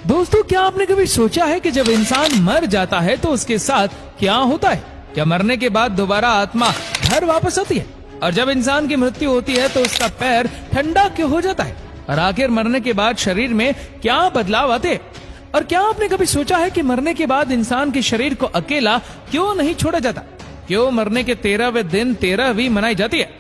दोस्तों, क्या आपने कभी सोचा है कि जब इंसान मर जाता है तो उसके साथ क्या होता है? क्या मरने के बाद दोबारा आत्मा घर वापस आती है? और जब इंसान की मृत्यु होती है तो उसका पैर ठंडा क्यों हो जाता है? और आखिर मरने के बाद शरीर में क्या बदलाव आते हैं? और क्या आपने कभी सोचा है कि मरने के बाद इंसान के शरीर को अकेला क्यों नहीं छोड़ा जाता? क्यों मरने के 13वें दिन 13वीं मनाई जाती है?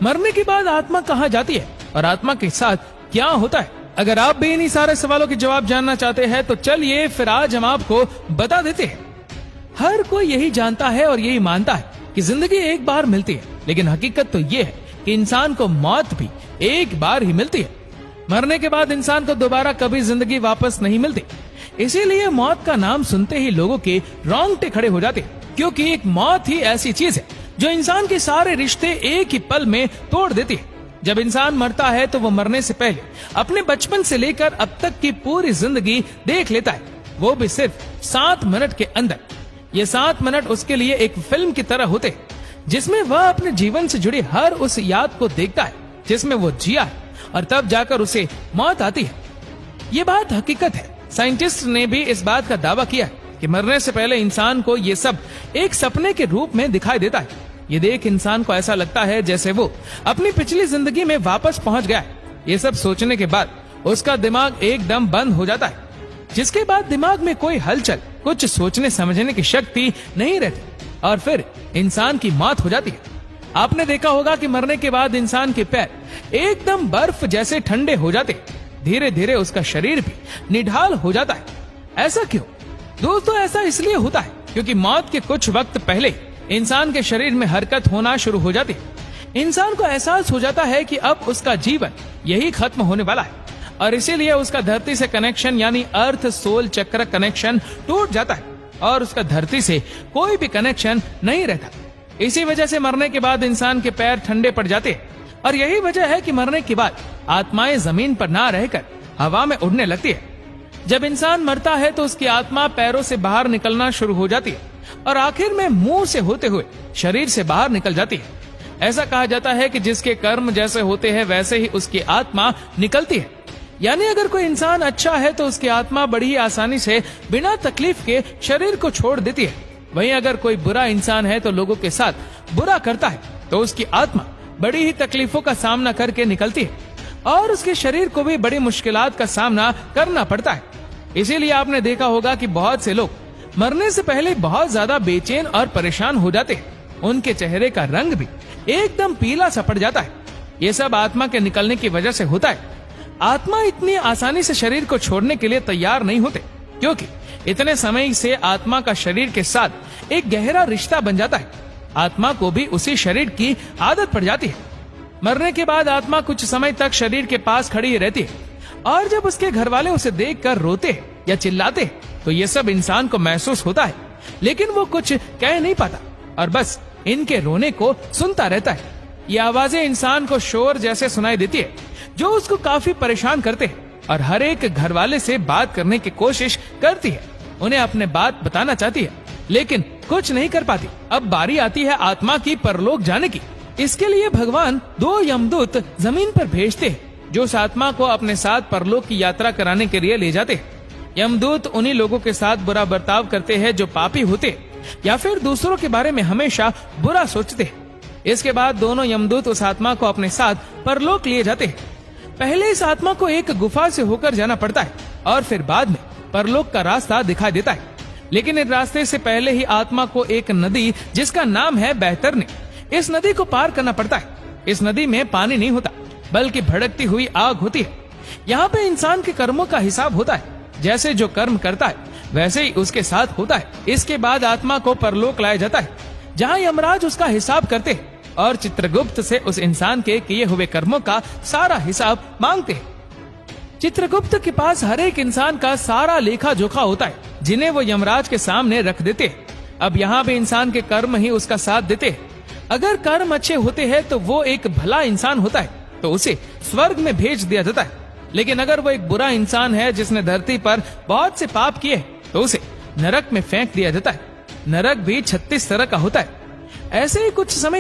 मरने के बाद आत्मा कहाँ जाती है और आत्मा के साथ क्या होता है? अगर आप भी इन्हीं सारे सवालों के जवाब जानना चाहते हैं तो चलिए फिर आज हम आपको बता देते हैं। हर कोई यही जानता है और यही मानता है कि जिंदगी एक बार मिलती है, लेकिन हकीकत तो ये है कि इंसान को मौत भी एक बार ही मिलती है। मरने के बाद इंसान को दोबारा कभी जिंदगी वापस नहीं मिलती। इसीलिए मौत का नाम सुनते ही लोगों के रोंगटे खड़े हो जाते, क्योंकि एक मौत ही ऐसी चीज है जो इंसान के सारे रिश्ते एक ही पल में तोड़ देती है। जब इंसान मरता है तो वो मरने से पहले अपने बचपन से लेकर अब तक की पूरी जिंदगी देख लेता है, वो भी सिर्फ 7 मिनट के अंदर। ये 7 मिनट उसके लिए एक फिल्म की तरह होते हैं, जिसमें वह अपने जीवन से जुड़ी हर उस याद को देखता है जिसमें वो जिया है, और तब जाकर उसे मौत आती है। ये बात हकीकत है। साइंटिस्ट ने भी इस बात का दावा किया है कि मरने से पहले इंसान को ये सब एक सपने के रूप में दिखाई देता है। ये देख इंसान को ऐसा लगता है जैसे वो अपनी पिछली जिंदगी में वापस पहुंच गया है। ये सब सोचने के बाद उसका दिमाग एकदम बंद हो जाता है, जिसके बाद दिमाग में कोई हलचल, कुछ सोचने समझने की शक्ति नहीं रहती, और फिर इंसान की मौत हो जाती है। आपने देखा होगा कि मरने के बाद इंसान के पैर एकदम बर्फ जैसे ठंडे हो जाते, धीरे धीरे उसका शरीर भी निढाल हो जाता है। ऐसा क्यों? दोस्तों, ऐसा इसलिए होता है क्योंकि मौत के कुछ वक्त पहले इंसान के शरीर में हरकत होना शुरू हो जाती है। इंसान को एहसास हो जाता है कि अब उसका जीवन यही खत्म होने वाला है, और इसीलिए उसका धरती से कनेक्शन यानी अर्थ सोल चक्र कनेक्शन टूट जाता है, और उसका धरती से कोई भी कनेक्शन नहीं रहता। इसी वजह से मरने के बाद इंसान के पैर ठंडे पड़ जाते हैं, और यही वजह है कि मरने के बाद आत्माएं जमीन पर ना रहकर हवा में उड़ने लगती है। जब इंसान मरता है तो उसकी आत्मा पैरों से बाहर निकलना शुरू हो जाती है, और आखिर में मुंह से होते हुए शरीर से बाहर निकल जाती है। ऐसा कहा जाता है कि जिसके कर्म जैसे होते हैं वैसे ही उसकी आत्मा निकलती है। यानी अगर कोई इंसान अच्छा है तो उसकी आत्मा बड़ी ही आसानी से बिना तकलीफ के शरीर को छोड़ देती है। वहीं अगर कोई बुरा इंसान है तो लोगों के साथ बुरा करता है तो उसकी आत्मा बड़ी ही तकलीफों का सामना करके निकलती है, और उसके शरीर को भी बड़ी मुश्किलात का सामना करना पड़ता है। इसीलिए आपने देखा होगा कि बहुत से लोग मरने से पहले बहुत ज्यादा बेचैन और परेशान हो जाते हैं। उनके चेहरे का रंग भी एकदम पीला सा पड़ जाता है। ये सब आत्मा के निकलने की वजह से होता है। आत्मा इतनी आसानी से शरीर को छोड़ने के लिए तैयार नहीं होते, क्योंकि इतने समय से आत्मा का शरीर के साथ एक गहरा रिश्ता बन जाता है। आत्मा को भी उसी शरीर की आदत पड़ जाती है। मरने के बाद आत्मा कुछ समय तक शरीर के पास खड़ी रहती है, और जब उसके घर वाले उसे देखकर रोते या चिल्लाते तो ये सब इंसान को महसूस होता है, लेकिन वो कुछ कह नहीं पाता और बस इनके रोने को सुनता रहता है। ये आवाजें इंसान को शोर जैसे सुनाई देती है, जो उसको काफी परेशान करते हैं, और हर एक घर वाले से बात करने की कोशिश करती है। उन्हें अपने बात बताना चाहती है, लेकिन कुछ नहीं कर पाती। अब बारी आती है आत्मा की परलोक जाने की। इसके लिए भगवान 2 यमदूत जमीन पर भेजते हैं, जो उस आत्मा को अपने साथ परलोक की यात्रा कराने के लिए ले जाते हैं। यमदूत उन्हीं लोगों के साथ बुरा बर्ताव करते हैं जो पापी होते या फिर दूसरों के बारे में हमेशा बुरा सोचते हैं। इसके बाद दोनों यमदूत उस आत्मा को अपने साथ परलोक लिए जाते हैं। पहले इस आत्मा को एक गुफा से होकर जाना पड़ता है, और फिर बाद में परलोक का रास्ता दिखाई देता है। लेकिन इस रास्ते से पहले ही आत्मा को एक नदी जिसका नाम है बैतरनी, इस नदी को पार करना पड़ता है। इस नदी में पानी नहीं होता, बल्कि भड़कती हुई आग होती है। यहाँ पे इंसान के कर्मों का हिसाब होता है। जैसे जो कर्म करता है वैसे ही उसके साथ होता है। इसके बाद आत्मा को परलोक लाया जाता है, जहाँ यमराज उसका हिसाब करते हैं, और चित्रगुप्त से उस इंसान के किए हुए कर्मों का सारा हिसाब मांगते हैं। चित्रगुप्त के पास हर एक इंसान का सारा लेखा जोखा होता है, जिन्हें वो यमराज के सामने रख देते हैं। अब यहाँ भी इंसान के कर्म ही उसका साथ देते हैं। अगर कर्म अच्छे होते हैं तो वो एक भला इंसान होता है, तो उसे स्वर्ग में भेज दिया जाता है। लेकिन अगर वो एक बुरा इंसान है जिसने धरती पर बहुत से पाप किए, तो उसे नरक में फेंक दिया जाता है। नरक भी 36 तरह का होता है। ऐसे ही कुछ समय